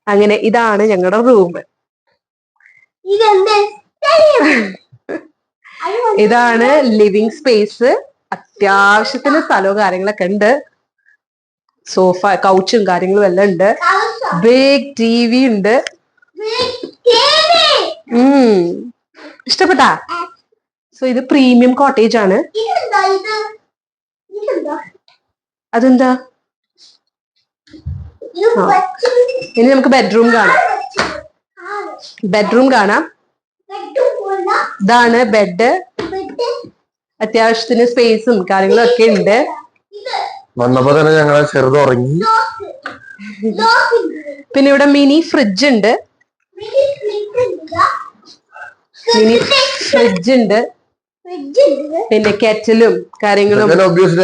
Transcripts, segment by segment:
അങ്ങനെ ഇതാണ് ഞങ്ങളുടെ റൂം. ഇതാണ് ലിവിങ് സ്പേസ്. അത്യാവശ്യത്തിന് സ്ഥലവും കാര്യങ്ങളൊക്കെ ഉണ്ട്. സോഫ, കൗച്ചും കാര്യങ്ങളും എല്ലാം ഉണ്ട്. ബിഗ് TV ഉണ്ട്. ഇഷ്ടപ്പെട്ടാ? സോ ഇത് പ്രീമിയം കോട്ടേജ് ആണ്. അതെന്താ? ഇനി നമുക്ക് ബെഡ്റൂം കാണാം. ഇതാണ് ബെഡ്. അത്യാവശ്യത്തിന് സ്പേസും കാര്യങ്ങളും ഒക്കെ ഉണ്ട്. വന്നപ്പോ തന്നെ ഞങ്ങളെ ചെറുത് ഉറങ്ങി. പിന്നെ ഇവിടെ മിനി ഫ്രിഡ്ജ് ഉണ്ട്. പിന്നെ കെറ്റിലും കാര്യങ്ങളും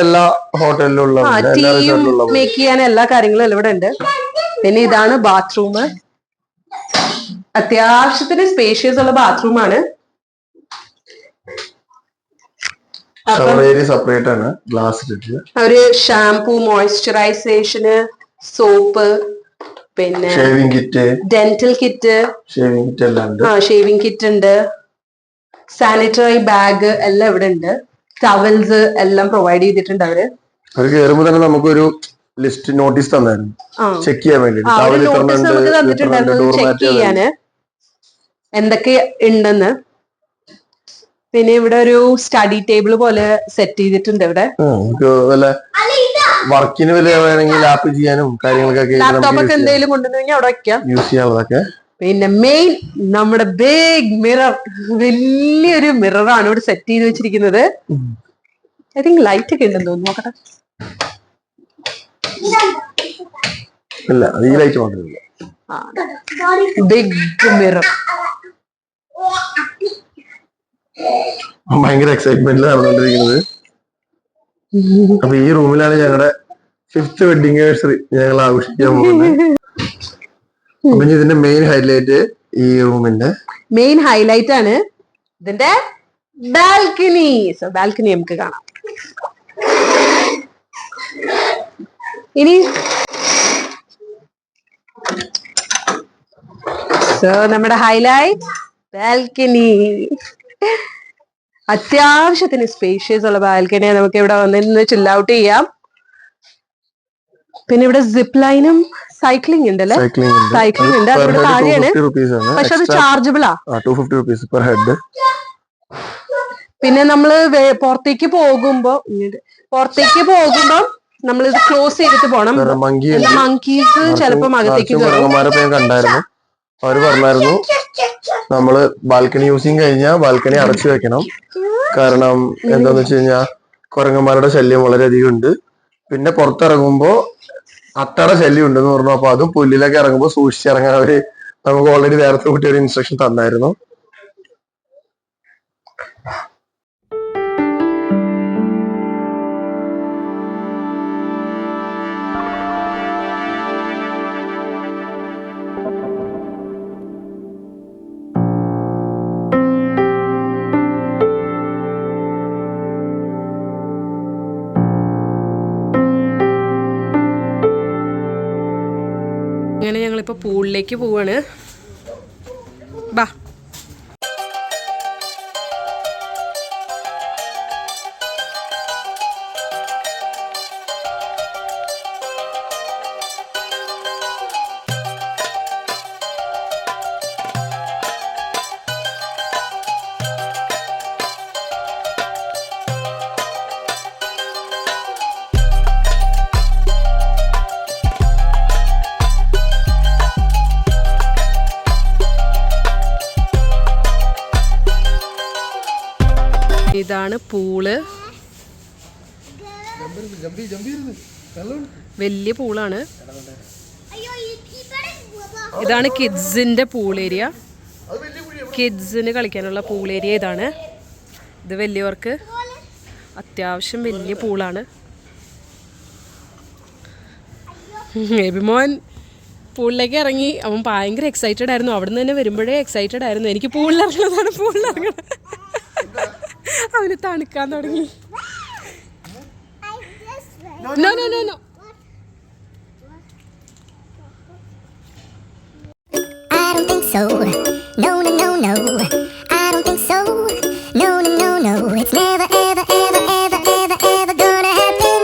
എല്ലാ ഹോട്ടലിലും ടീയും മേക്ക് ചെയ്യാൻ എല്ലാ കാര്യങ്ങളും ഇവിടെ ഉണ്ട്. പിന്നെ ഇതാണ് ബാത്റൂം. അത്യാവശ്യത്തിന് സ്പേഷ്യസ് ഉള്ള ബാത്റൂം ആണ്. സെപ്പറേറ്റ് ആണ്. ഗ്ലാസ് അവര് ഷാംപൂ, മോയ്സ്ചറൈസേഷന്, സോപ്പ്, പിന്നെ shaving kit, dental kit, shaving kit ഉണ്ട്. സാനിറ്ററി ബാഗ് എല്ലാം ഇവിടെ ഉണ്ട്. ടവൽസ് എല്ലാം പ്രൊവൈഡ് ചെയ്തിട്ടുണ്ട് അവര്. കയറുമ്പോ തന്നെ നമുക്കൊരു ലിസ്റ്റ് നോട്ടീസ് തന്നായിരുന്നു ചെക്ക് ചെയ്യാൻ വേണ്ടി. ചെക്ക് ചെയ്യാന് എന്തൊക്കെ ഉണ്ടെന്ന്. പിന്നെ ഇവിടെ ഒരു സ്റ്റഡി ടേബിൾ പോലെ സെറ്റ് ചെയ്തിട്ടുണ്ട്. ഇവിടെ വർക്കിന് വേണമെങ്കിൽ ലാപ്പ് ചെയ്യാനും കാര്യങ്ങൾക്കൊക്കെ ലാപ്ടോപ്പ് ഒക്കെ എന്തെങ്കിലും കൊണ്ടുവന്നു അവിടെ വെക്കാം, യൂസ് ചെയ്യാനുള്ളതൊക്കെ. പിന്നെ മെയിൻ നമ്മുടെ ബിഗ് മിറർ, വലിയൊരു മിററാണ് ഇവിടെ സെറ്റ് ചെയ്ത് വെച്ചിരിക്കുന്നത്. ഐ തിങ്ക് ലൈറ്റ് ഒക്കെ ഉണ്ടെന്ന് തോന്നുന്നു. നോക്കട്ടെ. Big mirror. ഭയങ്കര എക്സൈറ്റ്മെന്റിൽ നടന്നുകൊണ്ടിരിക്കുന്നത്. അപ്പൊ ഈ റൂമിലാണ് ഞങ്ങളുടെ 5th വെഡിങ് ആനിവേഴ്സറി ഞങ്ങൾ ആഘോഷിക്കാൻ പോകുന്നത്. അപ്പൊ ഇതിന്റെ മെയിൻ ഹൈലൈറ്റ്, ഈ റൂമിന്റെ മെയിൻ ഹൈലൈറ്റ് ആണ് ഇതിന്റെ ബാൽക്കണി. സോ ബാൽക്കണി നമുക്ക് കാണാം. ഇനി സോ നമ്മുടെ ഹൈലൈറ്റ് ബാൽക്കണി. അത്യാവശ്യത്തിന് സ്പേഷ്യസ് ഉള്ള ബാൽക്കണിയെ നമുക്ക് ഇവിടെ വന്നിരുന്ന് ചിൽ ഔട്ട് ചെയ്യാം. പിന്നെ ഇവിടെ സിപ്പ് ലൈനും സൈക്ലിംഗ് ഉണ്ടല്ലേ? സൈക്ലിംഗ് ഉണ്ട്. അതിവിടെ താഴെയാണ്, പക്ഷെ അത് ചാർജബിൾ ആ. 250 rupees per head. പിന്നെ നമ്മള് പുറത്തേക്ക് പോകുമ്പോ നമ്മൾ ഇത് ക്ലോസ് ചെയ്തിട്ട് പോണം. മങ്കീസ് ചിലപ്പോ അകത്തേക്ക് കണ്ടായിരുന്നു. അവര് പറഞ്ഞായിരുന്നു നമ്മള് ബാൽക്കണി യൂസിങ് കഴിഞ്ഞാൽ ബാൽക്കണി അടച്ചു വെക്കണം. കാരണം എന്താന്ന് വെച്ച് കഴിഞ്ഞാൽ കുരങ്ങന്മാരുടെ ശല്യം വളരെയധികം ഉണ്ട്. പിന്നെ പുറത്തിറങ്ങുമ്പോ അത്തയുടെ ശല്യം ഉണ്ടെന്ന് പറഞ്ഞു. അപ്പൊ അതും പുല്ലിലൊക്കെ ഇറങ്ങുമ്പോ സൂക്ഷിച്ചിറങ്ങാൻ അവര് നമുക്ക് ഓൾറെഡി നേരത്തെ കുട്ടി ഒരു ഇൻസ്ട്രക്ഷൻ തന്നായിരുന്നു. അങ്ങനെ ഞങ്ങളിപ്പോ പൂളിലേക്ക് പോവാണ്. ബാ. ഇതാണ് പൂള്. വലിയ പൂളാണ്. ഇതാണ് കിഡ്സിന്റെ പൂൾ ഏരിയ. കിഡ്സിന് കളിക്കാനുള്ള പൂൾ ഏരിയ ഇതാണ്. ഇത് വലിയവർക്ക് അത്യാവശ്യം വലിയ പൂളാണ്. എബിമോൻ പൂളിലേക്ക് ഇറങ്ങി. അവൻ ഭയങ്കര എക്സൈറ്റഡ് ആയിരുന്നു. അവിടെ നിന്ന് തന്നെ വരുമ്പോഴേ എക്സൈറ്റഡ് ആയിരുന്നു. എനിക്ക് പൂളിലിറങ്ങുന്നതാണ്, പൂളിലിറങ്ങണം. അവന് തണുക്കാൻ തുടങ്ങി. No no no no. so. No, no, no, no. I don't think so. No, no, no, no. It's never, ever, ever, ever, ever, ever gonna happen.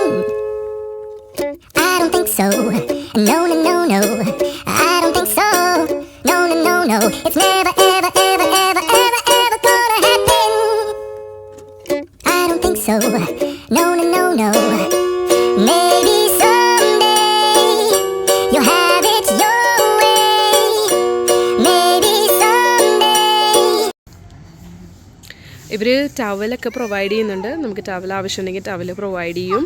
I don't think so. No, no, no, no. I don't think so. No, no, no, no. It's never, ever, ever, ever, ever, ever gonna happen. I don't think so. No, no, no, no. Maybe someday you'll have it your way. Maybe someday. ഇവര് ടവലൊക്കെ provide ചെയ്യുന്നുണ്ട്. നമുക്ക് towel ആവശ്യമുണ്ടെങ്കിൽ towel provide ചെയ്യും.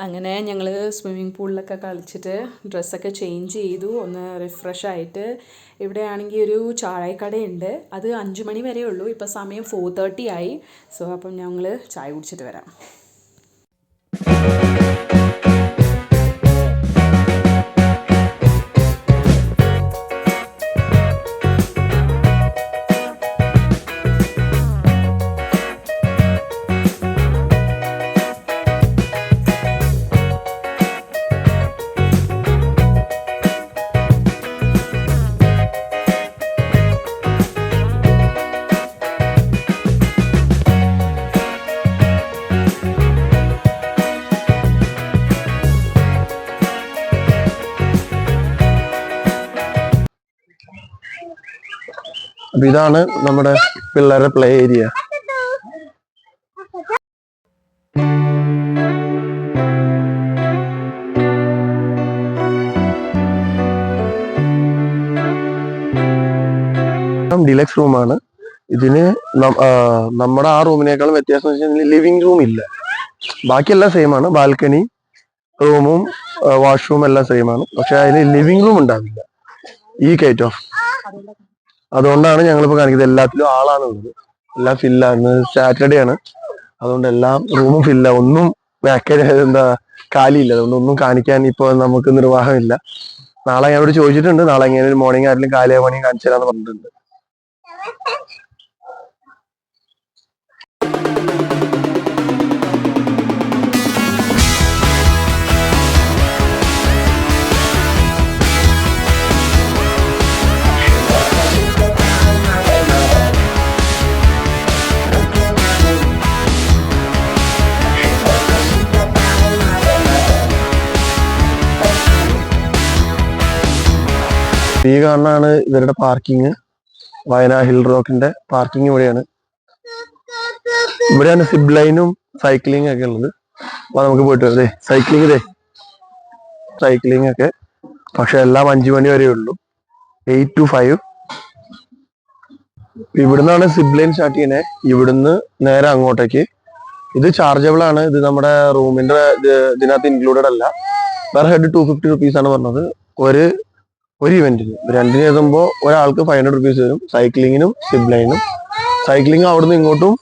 അങ്ങനെ ഞങ്ങൾ swimming പൂളിലൊക്കെ കളിച്ചിട്ട് ഡ്രസ്സൊക്കെ change ചെയ്തു, ഒന്ന് റിഫ്രഷ് ആയിട്ട്. ഇവിടെ ആണെങ്കിൽ ഒരു ചായക്കടയുണ്ട്, അത് 5 മണി വരെ ഉള്ളൂ. ഇപ്പോൾ സമയം 4:30 ആയി. സോ അപ്പം ഞങ്ങൾ ചായ കുടിച്ചിട്ട് വരാം. അപ്പൊ ഇതാണ് നമ്മുടെ പിള്ളേരുടെ പ്ലേ ഏരിയ. ഡിലക്സ് റൂമാണ്. ഇതിന് നമ്മുടെ ആ റൂമിനേക്കാളും വ്യത്യാസം എന്ന് വെച്ചാൽ ലിവിംഗ് റൂം ഇല്ല, ബാക്കിയെല്ലാം സെയിം ആണ്. ബാൽക്കണി, റൂമും വാഷ്റൂം എല്ലാം സെയിം ആണ്. പക്ഷെ അതിൽ ലിവിംഗ് റൂം ഉണ്ടാവില്ല, ഈ കൈറ്റ് ഓഫ്. അതുകൊണ്ടാണ് ഞങ്ങളിപ്പോൾ കാണിക്കുന്നത്. എല്ലാത്തിലും ആളാണ് ഉള്ളത്, എല്ലാം ഫില്ലാണ്. സാറ്റർഡേ ആണ്, അതുകൊണ്ട് എല്ലാം റൂമും ഫില്ല. ഒന്നും കാലിയില്ല, അതുകൊണ്ട് ഒന്നും കാണിക്കാൻ ഇപ്പോൾ നമുക്ക് നിർവാഹമില്ല. നാളെ ഞാനോട് ചോദിച്ചിട്ടുണ്ട്, നാളെ എങ്ങനെ ഒരു മോർണിംഗ് ആരെങ്കിലും കാലിയ പണി കാണിച്ചു തരാന്ന് പറഞ്ഞിട്ടുണ്ട്. ഈ കാണാനാണ് ഇവരുടെ പാർക്കിങ്. വയനാ ഹിൽ റോക്കിന്റെ പാർക്കിംഗ് ഇവിടെയാണ്. ഇവിടെയാണ് സിബ് ലൈനും സൈക്ലിംഗ് ഒക്കെ ഉള്ളത്. അപ്പൊ നമുക്ക് പോയിട്ട് വരാം. സൈക്ലിംഗ് ഒക്കെ, പക്ഷെ എല്ലാം 5 മണി വരെ ഉള്ളൂ, 8 to 5. ഇവിടുന്നാണ് സിബ് ലൈൻ സ്റ്റാർട്ട് ചെയ്യണേ, ഇവിടുന്ന് നേരെ അങ്ങോട്ടേക്ക്. ഇത് ചാർജബിൾ ആണ്, ഇത് നമ്മുടെ റൂമിന്റെ ഇതിനകത്ത് ഇൻക്ലൂഡഡ് അല്ല. പെർ ഹെഡ് 250 rupees ആണ് പറഞ്ഞത് ഒരു ഇവന്റിന്. രണ്ടിന് എഴുതുമ്പോൾ ഒരാൾക്ക് 500 rupees വരും, സൈക്ലിങ്ങിനും സിബ് ലൈനും. സൈക്ലിംഗ് അവിടുന്ന് ഇങ്ങോട്ടും,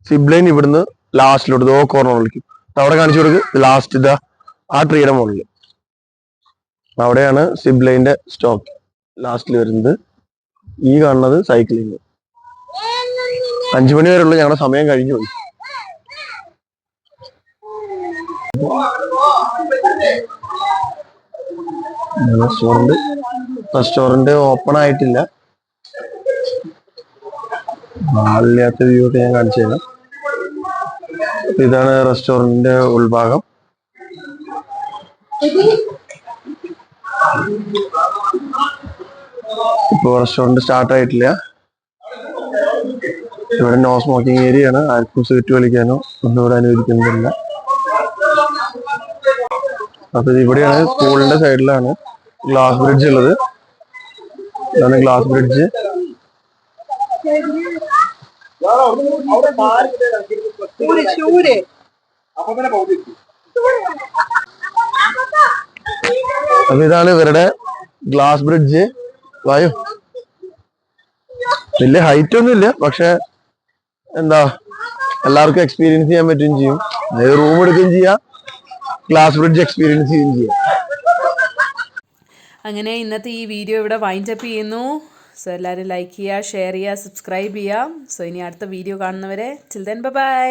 സിബ് ലൈൻ ഇവിടുന്ന് ലാസ്റ്റിലോട്ട് കോർണറിലേക്കും. അവിടെ കാണിച്ചു കൊടുക്ക്, ലാസ്റ്റ് ഇതാ ആ ട്രീയുടെ മുകളിൽ, അവിടെയാണ് സിബ് ലൈൻ്റെ സ്റ്റോപ്പ് ലാസ്റ്റിൽ വരുന്നത്. ഈ കാണുന്നത് സൈക്ലിങ്. 5 മണി വരെ ഉള്ളൂ, ഞങ്ങളുടെ സമയം കഴിഞ്ഞു പോയി. റെസ്റ്റോറന്റ് ഓപ്പൺ ആയിട്ടില്ല, ആളില്ലാത്ത വ്യൂ ഒക്കെ ഞാൻ കാണിച്ചു തരാം. ഇതാണ് റെസ്റ്റോറന്റിന്റെ ഉൾഭാഗം. ഇപ്പൊ റെസ്റ്റോറന്റ് സ്റ്റാർട്ട് ആയിട്ടില്ല. ഇവിടെ നോ സ്മോക്കിംഗ് ഏരിയ ആണ്, ആർക്കും സിഗരറ്റ് വലിക്കാനോ ഒന്നും ഇവിടെ അനുവദിക്കുന്നില്ല. അപ്പൊ ഇവിടെയാണ് സ്കൂളിന്റെ സൈഡിലാണ് ഗ്ലാസ് ബ്രിഡ്ജ് ഉള്ളത്. ഇതാണ് ഗ്ലാസ് ബ്രിഡ്ജ്. അപ്പൊ ഇതാണ് ഇവരുടെ ഗ്ലാസ് ബ്രിഡ്ജ്. വായു വലിയ ഹൈറ്റ് ഒന്നും ഇല്ല, പക്ഷെ എന്താ എല്ലാവർക്കും എക്സ്പീരിയൻസ് ചെയ്യാൻ പറ്റുകയും ചെയ്യും. അതായത് റൂം എടുക്കുകയും ചെയ്യാം, ഗ്ലാസ് ബ്രിഡ്ജ് എക്സ്പീരിയൻസ് ചെയ്യുകയും ചെയ്യാം. അങ്ങനെ ഇന്നത്തെ ഈ വീഡിയോ ഇവിടെ വൈൻഡ് അപ്പ് ചെയ്യുന്നു. സോ എല്ലാവരും ലൈക്ക് ചെയ്യുക, ഷെയർ ചെയ്യുക, സബ്സ്ക്രൈബ് ചെയ്യുക. സോ ഇനി അടുത്ത വീഡിയോ കാണുന്നവരെ ടിൽ ദെൻ ബൈ.